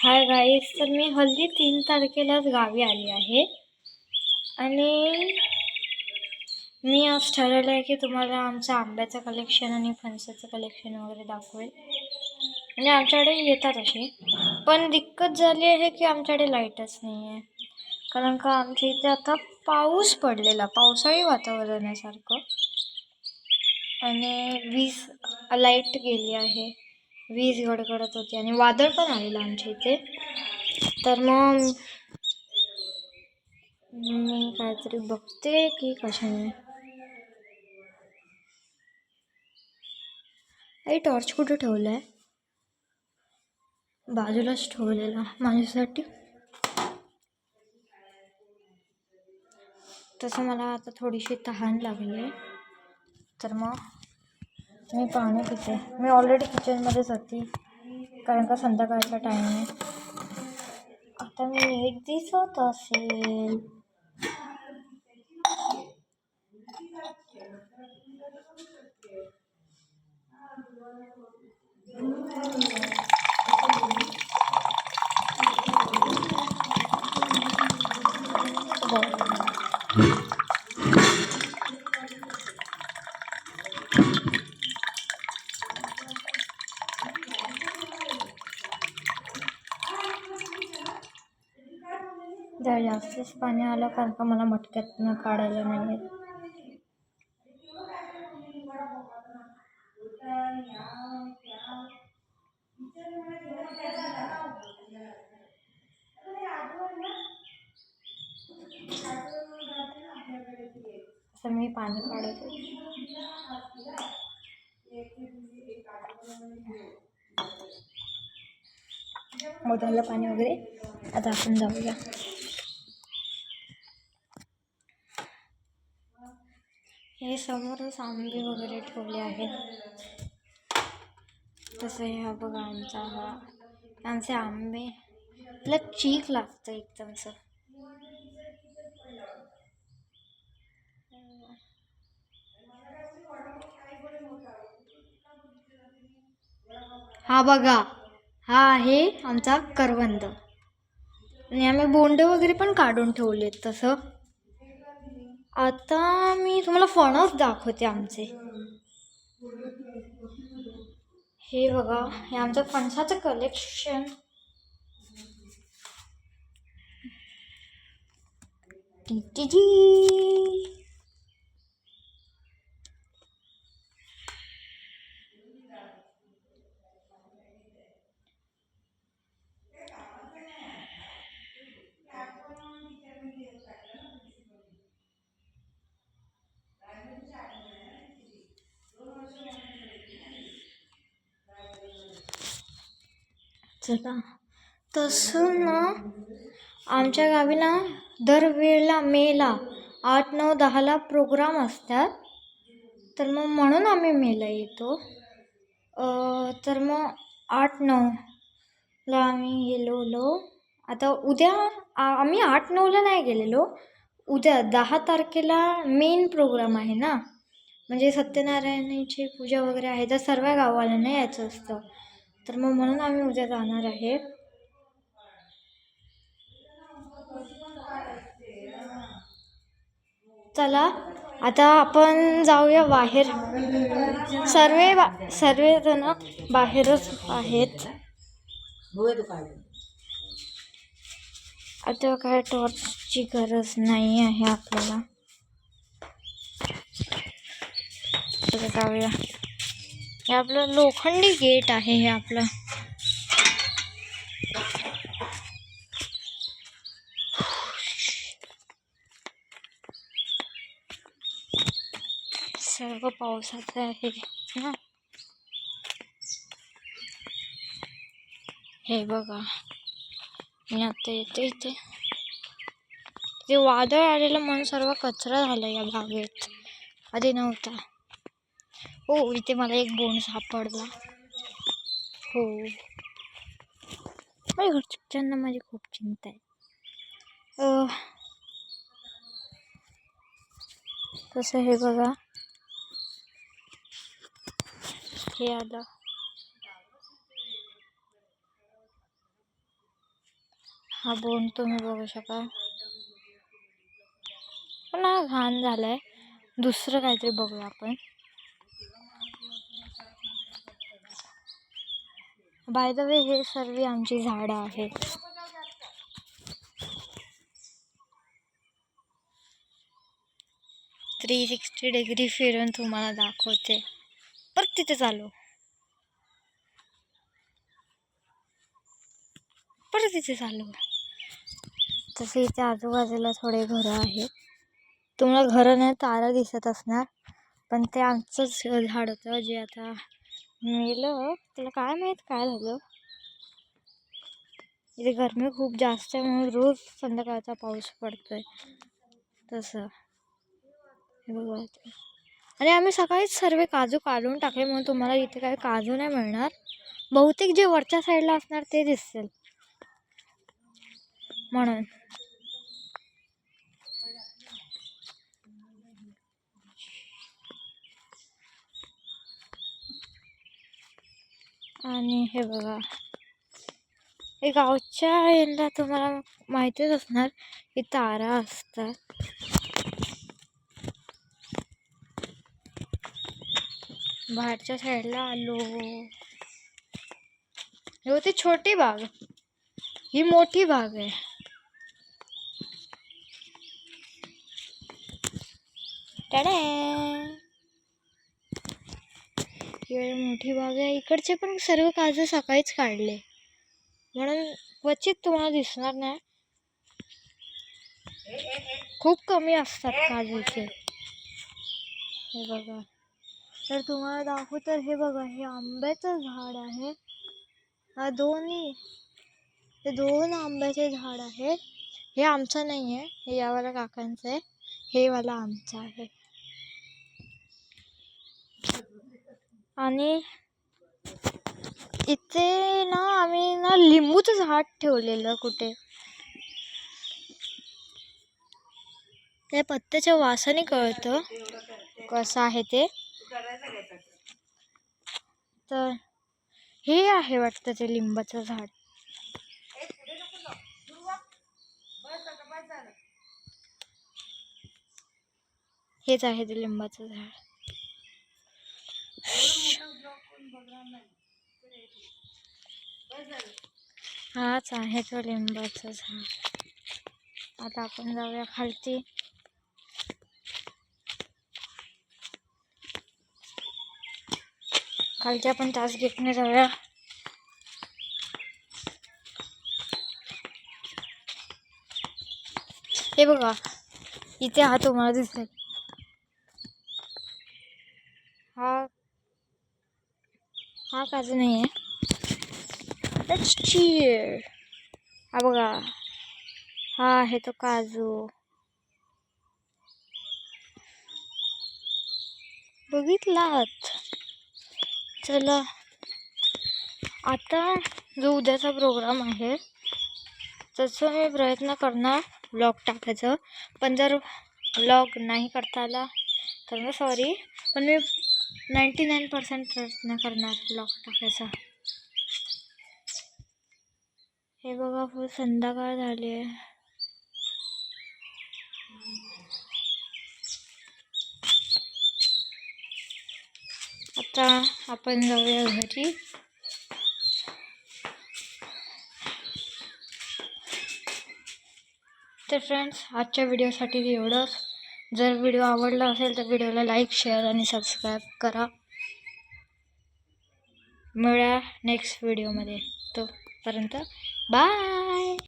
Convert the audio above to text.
Hi guys, तर मी हल्ली 3 तारखेलाच गावी आली आहे आणि मी आज ठरवलं आहे की तुम्हाला आमचं आंब्याचं कलेक्शन आणि फणसाचं कलेक्शन वगैरे दाखवेल. म्हणजे आमच्याकडे येतात असे, पण दिक्कत झाली आहे की आमच्याकडे लाईटच नाही आहे. कारण का आमच्या इथे आता पाऊस पडलेला, पावसाळी वातावरण आहे सारखं, आणि लाईट गेली आहे, वीज गडगडत होती आणि वादळ पण आलेलं आमच्या इथे. तर मग मी काहीतरी बघते की कशाने. आई टॉर्च कुठे ठेवला आहे? बाजूलाच ठेवलेला माझ्यासाठी. तसं मला आता थोडीशी तहान लागली आहे, तर मग मी पाणी पिते. मी ऑलरेडी किचनमध्येच होती कारण का संध्याकाळचा टाईम आहे. आता मी नीट दिसत असेल. जर जास्तच पाणी आलं कारण का मला मटक्यातनं काढायला नाही येत. तर मी पाणी काढते. मोठ्याला पाणी वगैरे. आता आपण जाऊया. हे समोरच आंबे वगैरे ठेवले आहेत. तसं हे बघा, आमचे आंबे आपला चीक लागतं एकदम असं. हा बघा, हा आहे आमचा करवंद, आणि आम्ही बोंड वगैरे पण काढून ठेवलेत. तसं आता मी तुम्हाला फणस दाखवते आमचे. हे बघा, हे आमचं फणसाचं कलेक्शन. चला, तसं ना आमच्या गावी ना दरवेळेला मेला 8, 9, 10ला प्रोग्राम असतात. तर मग म्हणून आम्ही मेला येतो. तर मग 8, 9ला आम्ही गेलेलो. आता उद्या आम्ही 8, 9ला नाही गेलेलो. उद्या 10 तारखेला मेन प्रोग्राम आहे ना, म्हणजे सत्यनारायणाची पूजा वगैरे आहे. तर सर्व गाववाल्यांना यायचं असतं. तर मग म्हणून आम्ही उद्या जाणार आहे. चला, आता आपण जाऊया बाहेर. सर्व जण बाहेरच आहेत. आता काय टॉर्चची गरज नाही आहे आपल्याला. जाऊया. हे आपलं लोखंडी गेट आहे. हे आपलं सर्व पावसाचं आहे ना. हे बघा, मी आता येते इथे. ते वादळ आलेलं म्हणून सर्व कचरा झाला या बागेत, आधी नव्हता. हो, इथे मला एक बोंड सापडला. हो, माझ्या घरच्यांना माझी खूप चिंता आहे. तसं हे बघा, हे आलं. हा बोन तुम्ही बघू शकाल, पण हा घाण झालाय. दुसरं काहीतरी बघूया आपण. बाय द वे हे सर्व आमची झाडं आहेत. 360 डिग्री फिरून तुम्हाला दाखवते. परत तिथे चालू, परत तिथे चालू. तसे इथे आजूबाजूला थोडे घरं आहेत. तुम्हाला घरं नाही तारा दिसत असणार, पण ते आमचंच झाड होतं जे आता मेलं. त्याला काय माहीत काय झालं. इथे गरमी खूप जास्त आहे म्हणून रोज संध्याकाळचा पाऊस पडतोय तसं. हे बघा, आणि आम्ही सकाळीच सर्व काजू काढून टाकले म्हणून तुम्हाला इथे काही काजू नाही मिळणार. बहुतेक जे वरच्या साईडला असणार ते दिसतील म्हणून. आणि हे बघा, हे गावच्या यांना तुम्हाला माहितीच असणार की तारा असतात. बाहेरच्या साईडला आलो. हे होती छोटी बाग, ही मोठी बाग आहे. मोठी बाग आहे. इकडचे पण सर्व काजू सकाळीच काढले म्हणून क्वचित तुम्हाला दिसणार नाही. खूप कमी असतात काजूचे. हे बघा, तर तुम्हाला दाखवू तर हे बघा, हे आंब्याचं झाड आहे. हा हे दोन आंब्याचे झाड आहेत. हे आमचं नाही आहे, हे यावाला काकांचं आहे. हे वाला आमचं आहे. आणि इथे ना आम्ही ना लिंबूचं झाड ठेवलेलं कुठे. त्या पत्त्याच्या वासाने कळतं कसं आहे ते. तर हे आहे वाटतं ते लिंबाचं झाड. हेच आहे ते लिंबाचं झाड. हाच आहे तो लिंबाचं झाड. आता आपण जाऊया खालती. खालती आपण तास गेटने जाऊया. हे बघा, इथे हा तुम्हाला दिसेल. हा काजू नाही आहे. हा बघा, हा आहे तो काजू. बघितलात. चला आता जो उद्याचा प्रोग्राम आहे तसं मी प्रयत्न करणार व्लॉग टाकायचं. पण जर व्लॉग नाही करता आला तर मी सॉरी, पण मी 99% प्रयत्न करणार व्लॉग टाकायचा. हे बघा, फुल संध्याकाळ झाली आहे. आता आपण जाऊया घरी. तर फ्रेंड्स, आजच्या व्हिडिओसाठी एवढंच. जर व्हिडिओ आवडला असेल तर व्हिडिओला लाईक, शेअर आणि सबस्क्राईब करा. मिळूया नेक्स्ट व्हिडिओमध्ये. तोपर्यंत बाय.